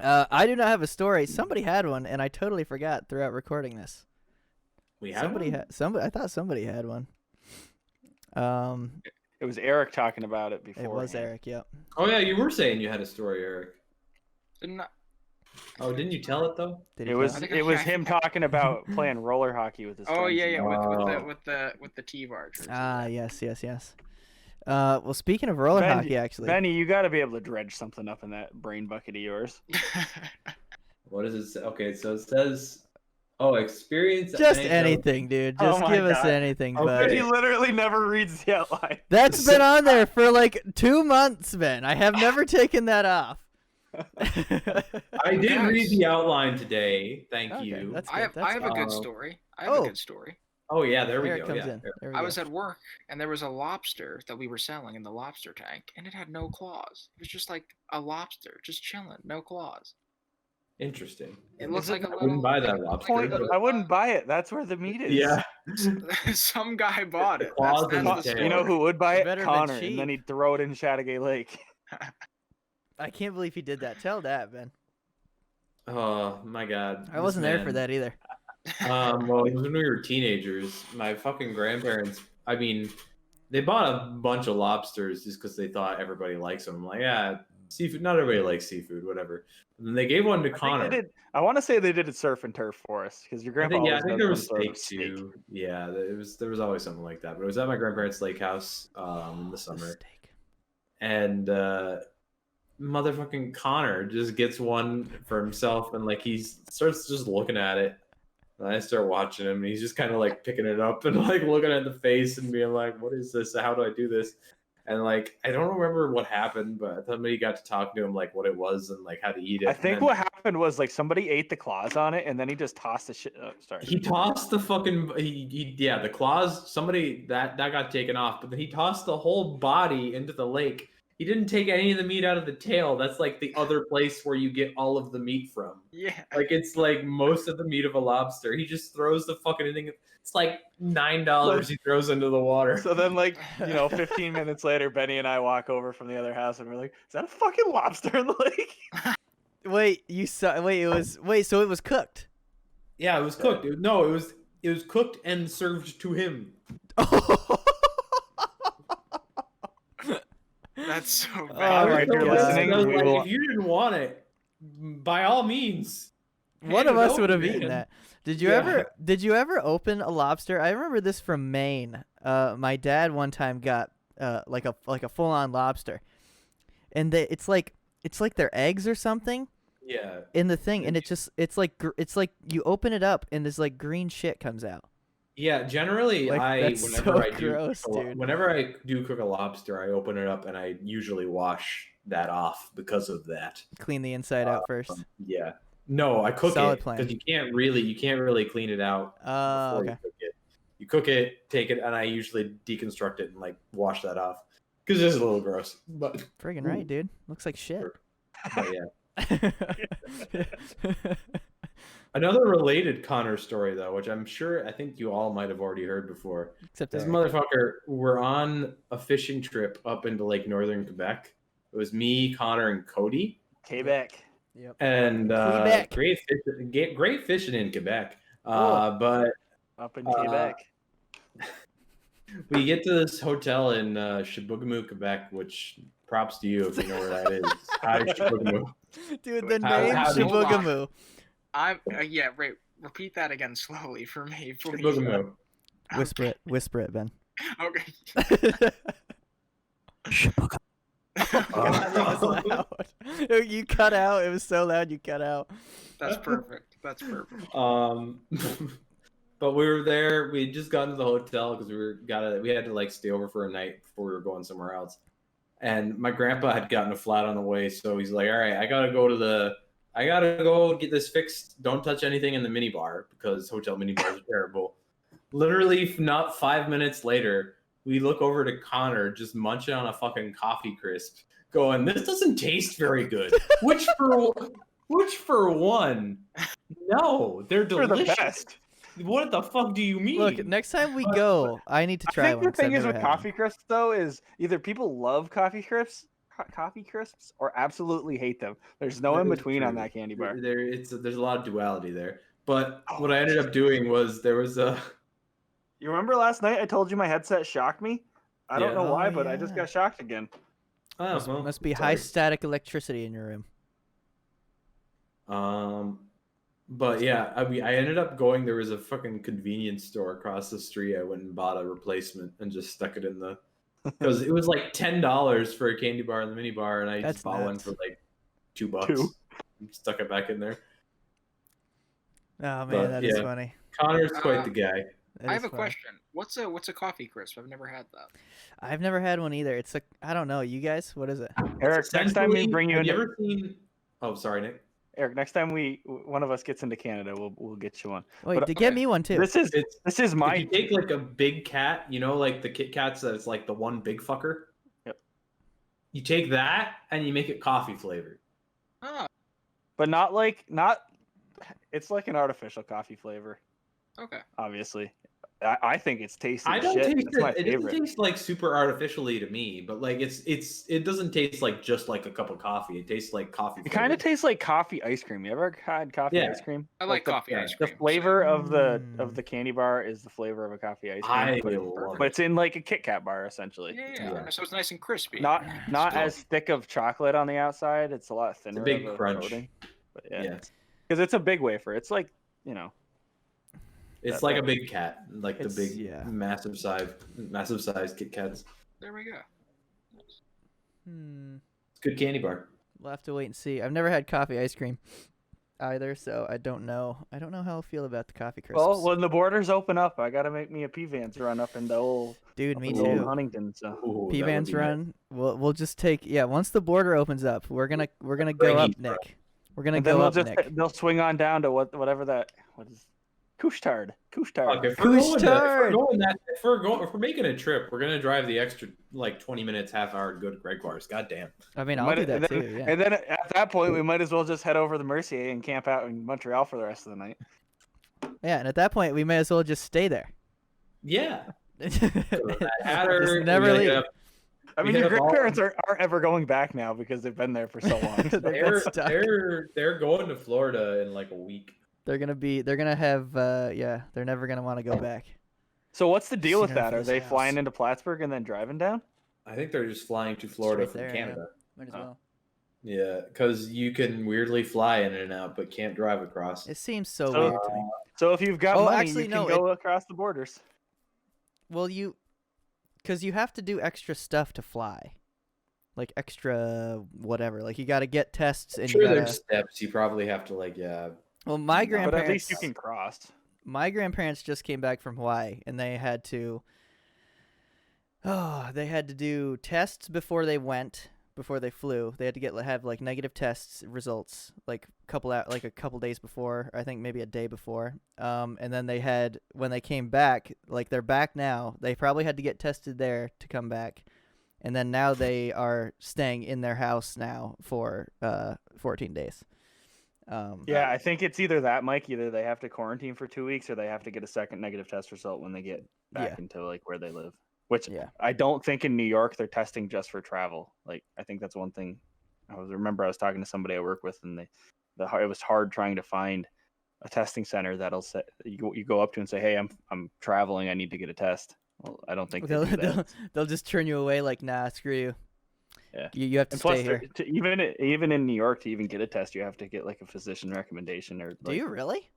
I do not have a story. Somebody had one, and I totally forgot throughout recording this. We had Somebody one? had somebody. I thought somebody had one. Um, It was Eric talking about it before. it was Eric. Yep. Oh yeah, you were saying you had a story, Eric. Didn't I- Oh, didn't you tell it though? Did he It tell was us? think it was I- him talking about playing roller hockey with his Oh friends. yeah, yeah, Oh. with the T-bar jersey. Ah, yes. Well, speaking of roller hockey, actually, Benny, you got to be able to dredge something up in that brain bucket of yours. What does it say? Okay, so it says, "Oh, experience just NHL anything, dude. Oh Just my give us God. anything, Okay. bud. He literally never reads the outline. That's been on there for like 2 months, Ben. I have never taken that off. I did read the outline today. Thank Okay, you. that's I have That's a good. good story. Oh. a good story. Oh yeah, there we Eric go. comes Yeah. in. There we I go. was at work and there was a lobster that we were selling in the lobster tank, and it had no claws. It was just like a lobster, just chilling, no claws. Interesting. It looks like a I little. wouldn't buy that lobster. but- I wouldn't buy it. That's where the meat is. Yeah. Some guy bought it. claws That's in the the tail. story. You know who would buy it? Better than Connor, and cheap. then he'd throw it in Chattagay Lake. I can't believe he did that. Tell that, Ben. Oh my God. I wasn't there for man. that either. Well, when we were teenagers, my fucking grandparents, I mean, they bought a bunch of lobsters just because they thought everybody likes them. I'm like, yeah, seafood, not everybody likes seafood, whatever. And then they gave one to Connor. I want to say they did it surf and turf for us because your grandpa. I always think does there was some sort of steak too. Yeah, there was always something like that. But it was at my grandparents' lake house in the summer. Steak. And motherfucking Connor just gets one for himself, and like he starts just looking at it. And I start watching him, and he's just kind of like picking it up and like looking at the face and being like, "What is this? How do I do this?" And like I don't remember what happened, but somebody got to talk to him like what it was and like how to eat it. I think what happened was like somebody ate the claws on it, and then he just tossed the shit. Oh, sorry. he tossed the fucking the claws. Somebody that got taken off, but then he tossed the whole body into the lake. He didn't take any of the meat out of the tail. That's like the other place where you get all of the meat from. Yeah. Like it's like most of the meat of a lobster. He just throws the fucking thing. It's like $9 he throws into the water. So then, 15 minutes later, Benny and I walk over from the other house, and we're like, "Is that a fucking lobster in the lake?" Wait, you saw? Wait, so it was cooked. Yeah, it was cooked. It was cooked and served to him. That's so Oh, bad. Alright, my you're God. listening. I was We like, will- if you didn't want it, by all means. One hand of it us over, would have man. eaten that. Did you Yeah. ever open a lobster? I remember this from Maine. My dad one time got like a full on lobster, and it's like their eggs or something Yeah. in the thing, and it's like you open it up and this like green shit comes out. Yeah, generally, Like, that's so gross, dude. whenever I do cook a lobster, I open it up and I usually wash that off because of that. Clean the inside out first. Yeah. No, I cook Solid it plan. because you can't really clean it out before Okay. you cook it. You cook it, take it, and I usually deconstruct it and like wash that off because it's a little gross. But Friggin' right, dude. Looks like shit. yeah. Another related Connor story though, which I think you all might have already heard before. Except This Eric. motherfucker, we're on a fishing trip up into Lake Northern Quebec. It was me, Connor, and Cody. Quebec. Yep. And Quebec. great fishing in Quebec. Cool. But Up in Quebec. we get to this hotel in Chibougamau, Quebec, which props to you if you know where that is. Hi, Chibougamau. Dude, the How- name how do you- Shiboogamoo. I'm yeah. Right. Repeat that again slowly for me, please. Chibougamau. Whisper it, Ben. Okay. That was loud. You cut out. It was so loud. You cut out. That's perfect. That's perfect. But we were there. We had just gotten to the hotel because we had to like stay over for a night before we were going somewhere else. And my grandpa had gotten a flat on the way, so he's like, "All right, I gotta go get this fixed. Don't touch anything in the minibar because hotel minibars are terrible." Literally, not 5 minutes later, we look over to Connor just munching on a fucking coffee crisp, going, "This doesn't taste very good." Which for one, no, they're They're delicious. the best. What the fuck do you mean? Look, next time we go, I need to try I think one. the 'cause I've thing is never with had one. coffee crisps though is either people love coffee crisps coffee crisps or absolutely hate them. There's no in That is between on true. that candy bar. There's a lot of duality there. But Oh, what I ended up doing was there was a You remember last night I told you my headset shocked me? I don't Yeah. know Oh, why, but I just yeah. got shocked again. oh, Must, well, must be sorry. high static electricity in your room. But yeah, I mean, I ended up going. There was a fucking convenience store across the street. I went and bought a replacement and just stuck it in the because it was like $10 for a candy bar and the mini bar, and I That's just bought one nuts. for like $2. Two. Stuck it back in there. Oh man, But, that is yeah. funny. Connor's quite the guy. That I is have a funny. question. What's a coffee crisp? I've never had that. I've never had one either. It's I don't know. You guys, what is it? Eric, next time we Essentially, bring you have you into ever seen? Oh, sorry, Nick. Eric, next time one of us gets into Canada, we'll get you one. Wait, But, to get okay. me one too. This is If my you take like a big cat, you know, like the Kit Kats that's like the one big fucker. Yep. You take that and you make it coffee flavored. Oh, but not. It's like an artificial coffee flavor, okay. obviously. I think it's tasty. I don't shit. taste It's it. my It favorite. doesn't taste like super artificially to me, but like it doesn't taste like just like a cup of coffee. It tastes like coffee. It kind of tastes like coffee ice cream. You ever had coffee Yeah. ice cream? I like coffee the- ice The cream. flavor of the Mm. candy bar is the flavor of a coffee ice cream, I but, love but it. it's in like a Kit Kat bar essentially. Yeah. Yeah. So it's nice and crispy. Not So- as thick of chocolate on the outside. It's a lot thinner. big of a crunch. coating. But yeah, Yeah, because it's a big wafer. It's like it's that- like that- a big cat, like the It's- big yeah. massive size Kit Kats. There we go. It's a good candy bar. We'll have to wait and see. I've never had coffee ice cream either, so I don't know. I don't know how I feel about the coffee crisps. well, when the borders open up, I gotta make me a P-Vans run up into old, Dude, up me into old too. Huntington. So Ooh, that would P-Vans be nice. run. We'll just take once the border opens up, we're gonna Bring go up, heat, bro. Nick. We're gonna and then go we'll up, just Nick. they'll swing on down to what is Couche-Tard. Fuck, if we're Couche-tard. if we're making a trip, we're gonna drive the extra like 20 minutes, half hour to go to Greg Bars. God damn. I mean, I'll do that and then, too. Yeah. And then at that point, we might as well just head over to Mercier and camp out in Montreal for the rest of the night. Yeah, and at that point, we may as well just stay there. Yeah. Just Hatter, never we leave. hit up- I We mean, your hit up all- grandparents aren't ever going back now because they've been there for so long. They've been They're, stuck. they're going to Florida in like a week. They're gonna have yeah, they're never gonna want to go back. So what's the deal with Seen her that? from Are his they house. flying into Plattsburgh and then driving down? I think they're just flying to Florida Straight from there, yeah. Canada. Might as Oh. well. Yeah, because you can weirdly fly in and out, but can't drive across. It seems so So- weird to me. So if you've got Oh, money, actually, you no, can go across the borders. Well, because you have to do extra stuff to fly, like extra whatever. Like you got to get tests and Sure, you gotta. there's steps. You probably have to like, Well, my But grandparents. at least you can cross. My grandparents just came back from Hawaii, and they had to. Oh, they had to do tests before they flew. They had to have like negative tests results like a couple days before, I think maybe a day before. And then they had when they came back, like they're back now. They probably had to get tested there to come back, and then now they are staying in their house now for 14 days. Yeah, I think it's either that, Mike. Either they have to quarantine for 2 weeks, or they have to get a second negative test result when they get back Yeah. into like where they live. Which Yeah. I don't think in New York they're testing just for travel. Like I think that's one thing. I was talking to somebody I work with, and it was hard trying to find a testing center that'll say you go up to and say, "Hey, I'm traveling. I need to get a test." Well, I don't think they do that. They'll just turn you away like, nah, screw you. Yeah. You have to And plus, stay here. even in New York, to even get a test, you have to get like a physician recommendation or. Do you really?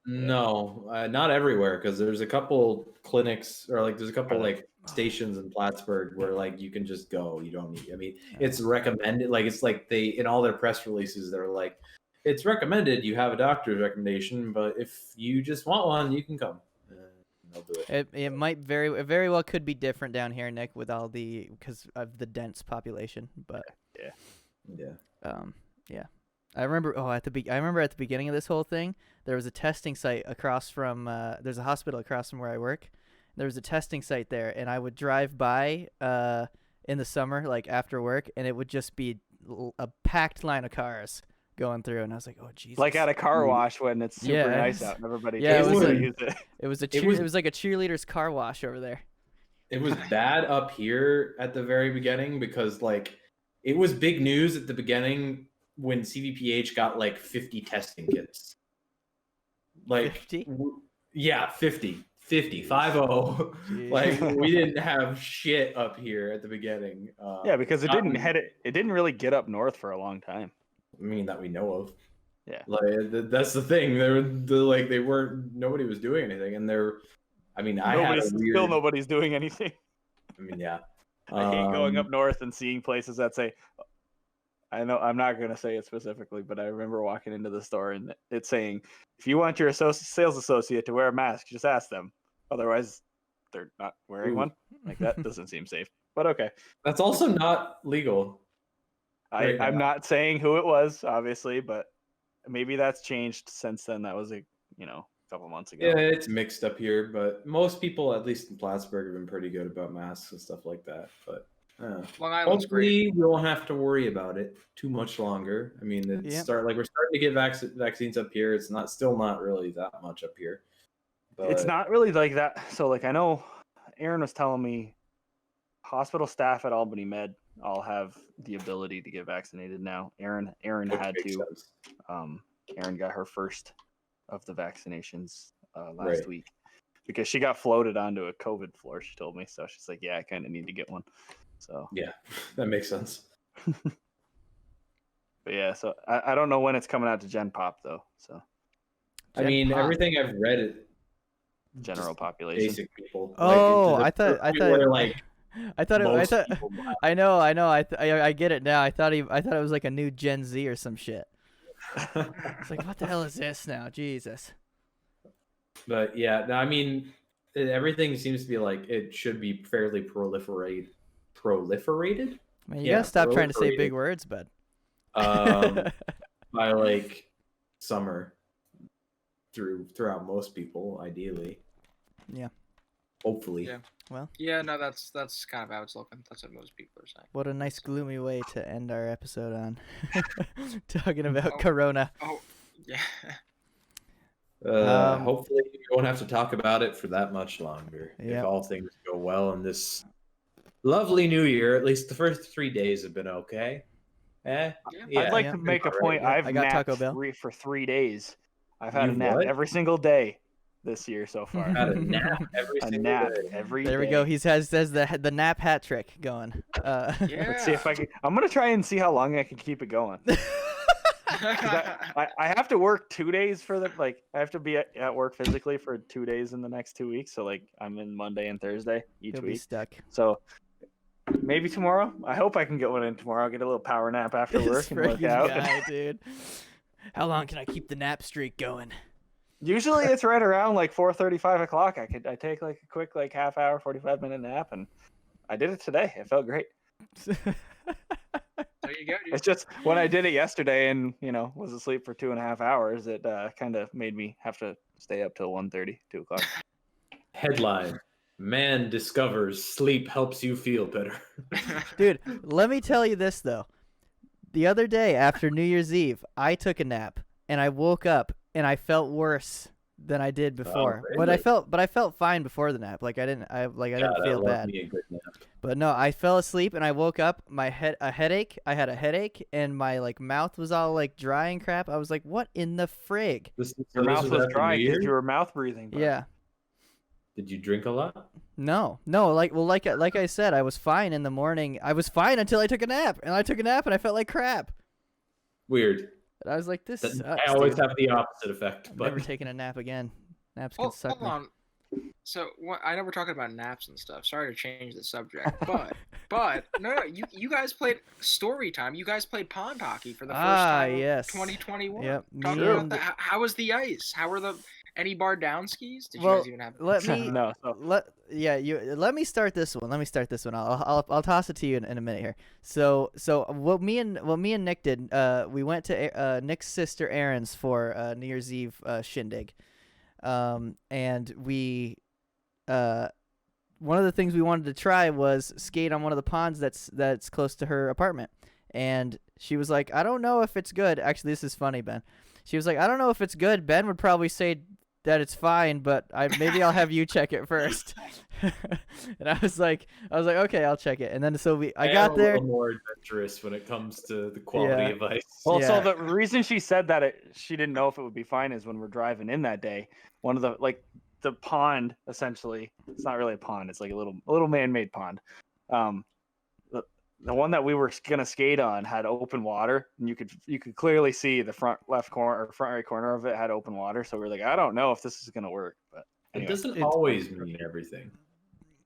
no, not everywhere, because there's a couple clinics or like there's a couple Right. like stations in Plattsburgh where like you can just go. You don't need. I mean, it's recommended. Like it's like they in all their press releases they're like, it's recommended you have a doctor's recommendation, but if you just want one, you can come. They'll do it. It might it very well could be different down here, Nick, with all because of the dense population. But Yeah. yeah. I remember at the beginning of this whole thing, there was a testing site across from there's a hospital across from where I work. There was a testing site there, and I would drive by in the summer, like after work, and it would just be a packed line of cars going through, and I was like, oh Jesus! Like at a car wash when it's super Yeah. nice out and everybody Yeah, takes it was to like- use it. it was It was- it was like a cheerleader's car wash over there. It was bad up here at the very beginning because like it was big news at the beginning when CVPH got like 50 testing kits. Like 50? Yeah, 50. 50, 50. Jeez. Like we didn't have shit up here at the beginning. Yeah, because it didn't really get up north for a long time. I mean, that we know of. Yeah, like that's the thing. Nobody was doing anything, and nobody's doing anything. I mean, yeah. I hate going up north and seeing places that say, I know I'm not going to say it specifically, but I remember walking into the store and it's saying, if you want your sales associate to wear a mask, just ask them. Otherwise, they're not wearing one. Like, that doesn't seem safe, but okay. That's also not legal. I'm not saying who it was, obviously, but maybe that's changed since then. That was a couple months ago. Yeah, it's mixed up here, but most people, at least in Plattsburgh, have been pretty good about masks and stuff like that. But Long Island's hopefully great. we won't have to worry about it too much longer. I mean, we're starting to get vaccines up here. It's still not really that much up here. But it's not really like that. So, like, I know Aaron was telling me hospital staff at Albany Med all have the ability to get vaccinated now. Aaron had to. Sense. Aaron got her first of the vaccinations last week because she got floated onto a COVID floor, she told me. So she's like, yeah, I kind of need to get one. So yeah, that makes sense. But yeah, so I don't know when it's coming out to Gen Pop though. So I mean, everything I've read, general population, basic people. Oh, I thought I get it now. I thought it was like a new Gen Z or some shit. It's like, what the hell is this now? Jesus. But yeah, I mean, everything seems to be like it should be fairly proliferated. I mean, you gotta stop trying to say big words, bud. By like summer throughout most people, ideally. Yeah. Hopefully. Yeah. Well. Yeah, no, that's kind of how it's looking. That's what most people are saying. What a nice gloomy way to end our episode on. Talking about Corona. Oh, yeah. Hopefully we won't have to talk about it for that much longer. Yep. If all things go well in this lovely new year, at least the first 3 days have been okay. I'd like to make a point. Yeah. I've I got napped Taco Bell for 3 days. I've had a You've nap what? every single day this year so far. Had a nap every single day. Every There we day. go. He has the nap hat trick going. Yeah. Let's see if I can. I'm gonna try and see how long I can keep it going. I have to work 2 days I have to be at work physically for 2 days in the next 2 weeks. So like I'm in Monday and Thursday each He'll week. be stuck. So maybe tomorrow. I hope I can get one in tomorrow. I'll get a little power nap after work and work Freaking out. guy, dude. How long can I keep the nap streak going? Usually it's right around like 4:30, 5 o'clock. I take like a quick like half hour, 45-minute nap, and I did it today. It felt great. There you go, dude. It's just when I did it yesterday and was asleep for 2.5 hours, it kind of made me have to stay up till 1:30, 2 o'clock. Headline: Man discovers sleep helps you feel better. Dude, let me tell you this though. The other day after New Year's Eve, I took a nap and I woke up and I felt worse than I did before. Really? But I felt fine before the nap. Like I didn't feel bad. Me a good nap. But no, I fell asleep and I woke up. I had a headache, and my like mouth was all like dry and crap. I was like, "What in the frig?" Your mouth was after dry New because Year? you were mouth breathing. Bro. Yeah. Did you drink a lot? No. Like I said, I was fine in the morning. I was fine until I took a nap, and I took a nap and I felt like crap. Weird. And I was like, "This sucks." I always dude. have the opposite effect. But Never taking a nap again. Naps can suck Hold me. on. So I know we're talking about naps and stuff. Sorry to change the subject, but no, you guys played story time. You guys played pond hockey for the first time. Yes. 2021. Yep. Talk me about and- that. How was the ice? How were any bar down skis? Did you Well, guys even have? let me No. So let me start this one. I'll toss it to you in a minute here. So what me and Nick did, we went to Nick's sister Erin's for New Year's Eve shindig, and we one of the things we wanted to try was skate on one of the ponds that's close to her apartment, and she was like, I don't know if it's good. Actually, this is funny, Ben. She was like, I don't know if it's good. Ben would probably say it's fine, but maybe I'll have you check it first. And I was like, okay, I'll check it. And then I got am there. a little more adventurous when it comes to the quality Yeah. of ice. Well, Yeah. so the reason she said that she didn't know if it would be fine is when we're driving in that day, one of the pond, essentially, it's not really a pond, it's like a little man-made pond. The one that we were gonna skate on had open water, and you could clearly see the front left corner or front right corner of it had open water. So we're like, I don't know if this is gonna work, but anyway. It doesn't always mean everything.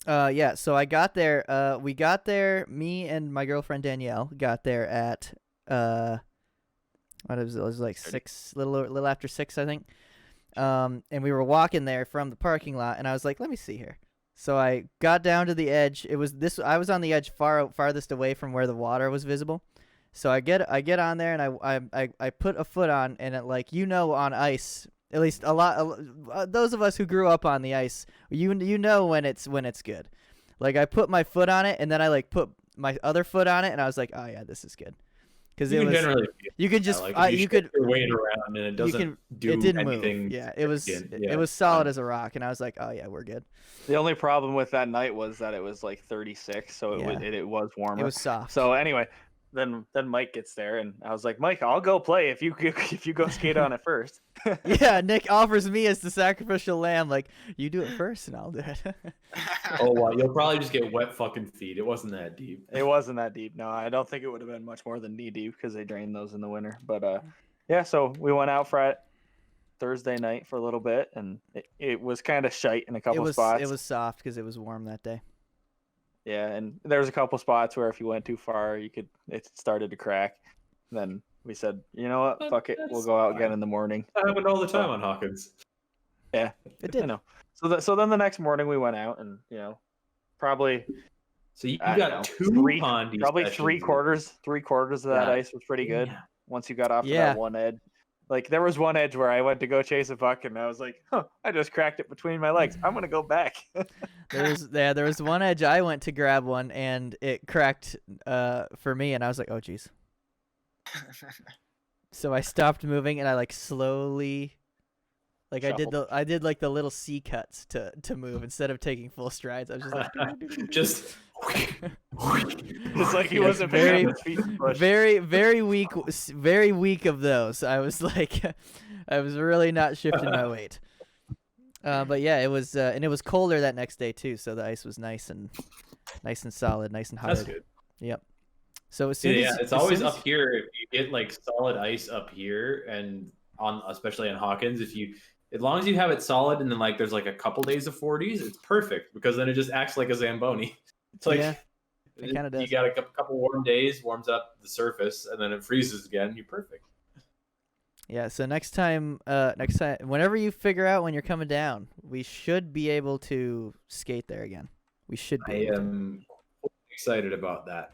Yeah, so I got there. We got there. Me and my girlfriend Danielle got there at what was it? It was like 6, little after 6, I think. And we were walking there from the parking lot, and I was like, let me see here. So I got down to the edge. I was on the edge farthest away from where the water was visible. So I get on there, and I put a foot on, and on ice. At least those of us who grew up on the ice, you know when it's good. Like I put my foot on it, and then I put my other foot on it, and I was like, oh yeah, this is good. Because you could just you could your weight around and it doesn't do it didn't anything. move. Yeah, it was solid as a rock, and I was like, oh yeah, we're good. The only problem with that night was that it was like 36, so it was warmer. It was soft. So anyway, then Mike gets there, and I was like, Mike, I'll go play if you go skate on it first. Yeah, Nick offers me as the sacrificial lamb. Like, you do it first, and I'll do it. Oh, wow. You'll probably just get wet fucking feet. It wasn't that deep. It wasn't that deep. No, I don't think it would have been much more than knee deep because they drain those in the winter. But yeah, so we went out Thursday night for a little bit, and it was kind of shite in a couple spots. It was soft because it was warm that day. Yeah, and there was a couple spots where if you went too far, it started to crack. Then we said, you know what, fuck it, we'll go out again in the morning. That happened all the time on Hawkins. Yeah, it did. I know. So then the next morning we went out, and probably. So you got two Pondy probably sessions. three quarters of that ice was pretty good. Yeah. Once you got off to that one edge. Like there was one edge where I went to go chase a buck, and I was like, I just cracked it between my legs. I'm gonna go back. There was one edge I went to grab one, and it cracked for me, and I was like, oh geez. So I stopped moving, and I slowly, Shuffled. I did the little C cuts to move instead of taking full strides. I was just like, just. It's like he wasn't picking up his feet and push. very weak of those. I was I was really not shifting my weight. But yeah, it was and it was colder that next day too, so the ice was nice and solid, nice and hard. That's good. Yep. So as soon as it's always up here. If you get solid ice up here, and especially on Hawkins, as long as you have it solid, and then there's a couple days of 40s, it's perfect because then it just acts like a Zamboni. It's it kind of does. You got a couple warm days, warms up the surface, and then it freezes again. You're perfect. Yeah. So next time, whenever you figure out when you're coming down, we should be able to skate there again. We should be. I am excited about that